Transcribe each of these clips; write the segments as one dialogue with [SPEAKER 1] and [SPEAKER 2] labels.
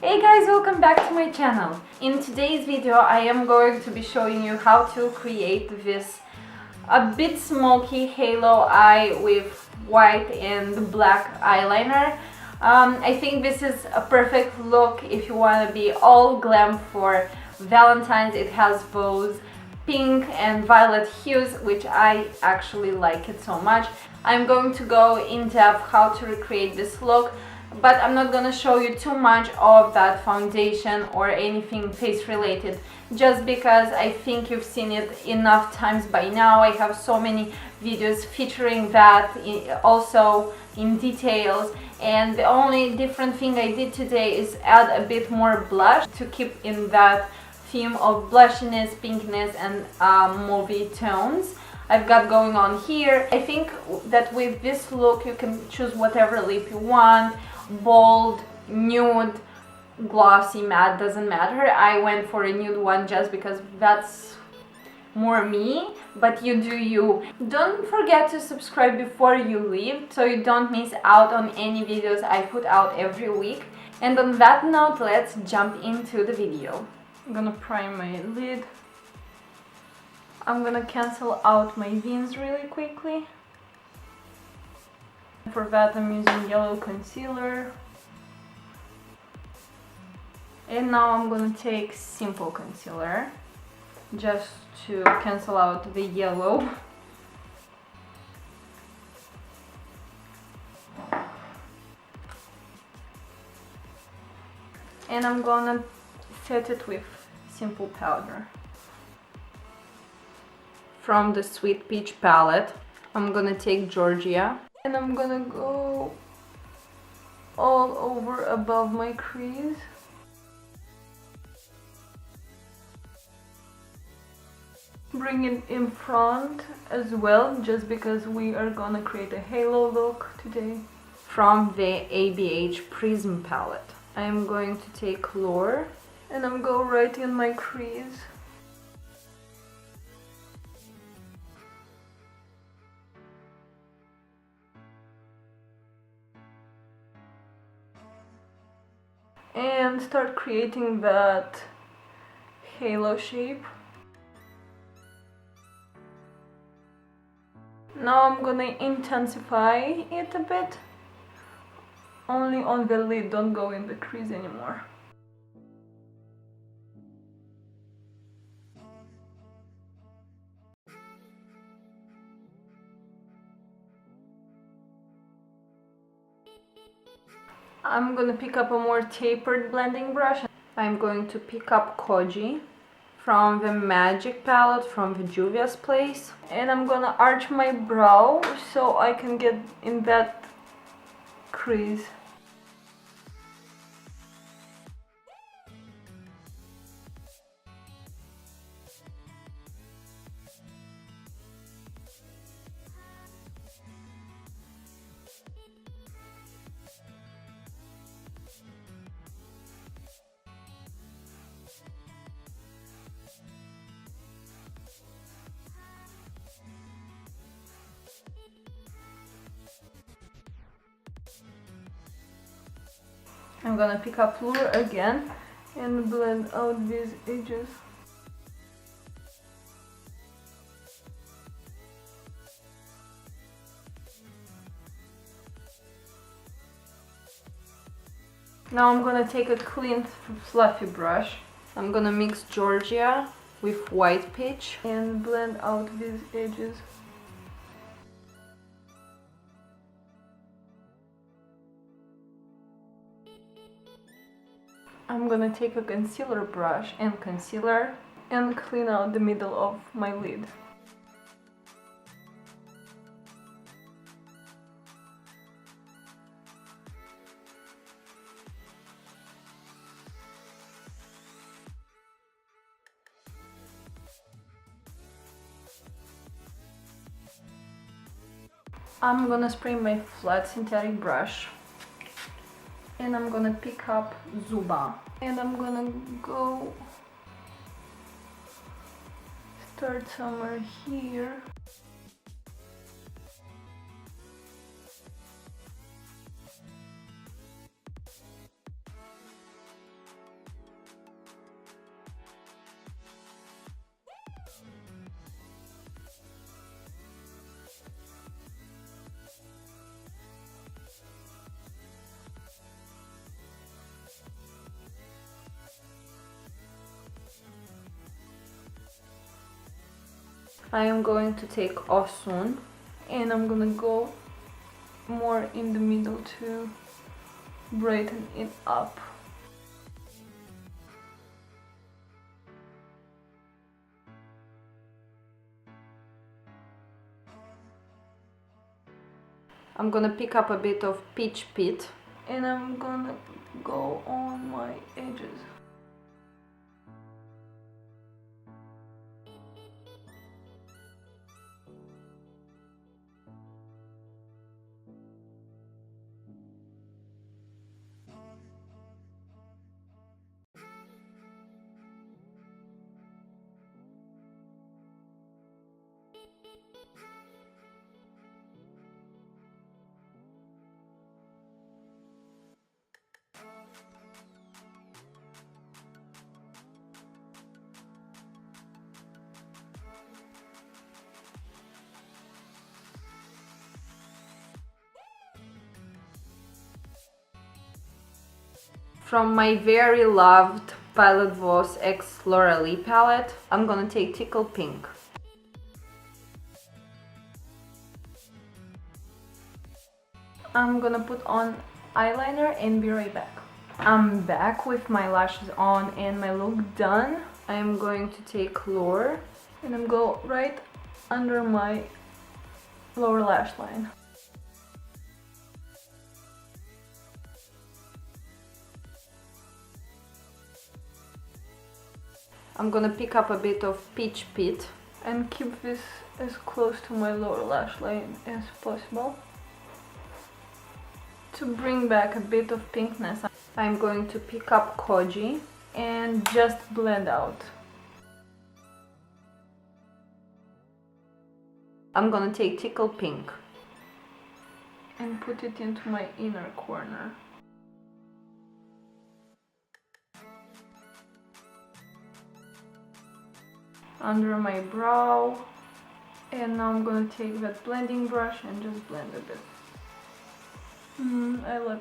[SPEAKER 1] Hey guys, welcome back to my channel. In today's video I am going to be showing you how to create this a bit smoky halo eye with white and black eyeliner. I think this is a perfect look if you want to be all glam for Valentine's. It has those pink and violet hues, which I actually like it so much. I'm going to go in depth how to recreate this look, but I'm not gonna show you too much of that foundation or anything face related, just because I think you've seen it enough times by now. I have so many videos featuring that also in details, and the only different thing I did today is add a bit more blush to keep in that theme of blushiness, pinkness and mauvey tones I've got going on here. I think that with this look you can choose whatever lip you want, bold, nude, glossy, matte, doesn't matter. I went for a nude one just because that's more me, but you do you. Don't forget to subscribe before you leave so you don't miss out on any videos I put out every week. And on that note, let's jump into the video. I'm gonna prime my lid. I'm gonna cancel out my veins really quickly. For that I'm using yellow concealer. And now I'm gonna take simple concealer just to cancel out the yellow. And I'm gonna set it with simple powder. From the Sweet Peach palette, I'm gonna take Georgia and I'm gonna go all over above my crease. Bring it in front as well, just because we are gonna create a halo look today. From the ABH Prism palette, I am going to take Lure and I'm go right in my crease. And start creating that halo shape. Now I'm gonna intensify it a bit. Only on the lid, don't go in the crease anymore. I'm gonna pick up a more tapered blending brush. I'm going to pick up Koji from the Magic palette from the Juvia's Place. And I'm gonna arch my brow so I can get in that crease. I'm gonna pick up Lure again and blend out these edges. Now I'm gonna take a clean fluffy brush. I'm gonna mix Georgia with White Peach and blend out these edges. I'm gonna take a concealer brush and concealer and clean out the middle of my lid. I'm gonna spray my flat synthetic brush and I'm gonna pick up Zuba and I'm gonna go start somewhere here. I am going to take Osun and I'm gonna go more in the middle to brighten it up. I'm gonna pick up a bit of peach pit and I'm gonna go on my edges. From my very loved Violet Voss X Lorelei palette, I'm gonna take Tickle Pink. I'm gonna put on eyeliner and be right back. I'm back with my lashes on and my look done. I'm going to take Lure and I'm go right under my lower lash line. I'm gonna pick up a bit of peach pit and keep this as close to my lower lash line as possible. To bring back a bit of pinkness, I'm going to pick up Koji and just blend out. I'm gonna take Tickle Pink and put it into my inner corner. Under my brow, and now I'm gonna take that blending brush and just blend a bit. I love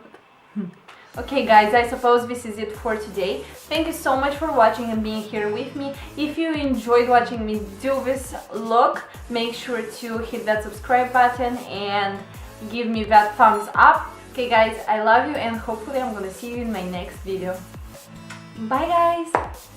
[SPEAKER 1] it. Okay guys, I suppose this is it for today. Thank you so much for watching and being here with me. If you enjoyed watching me do this look, make sure to hit that subscribe button and give me that thumbs up. Okay guys, I love you and hopefully I'm gonna see you in my next video. Bye guys!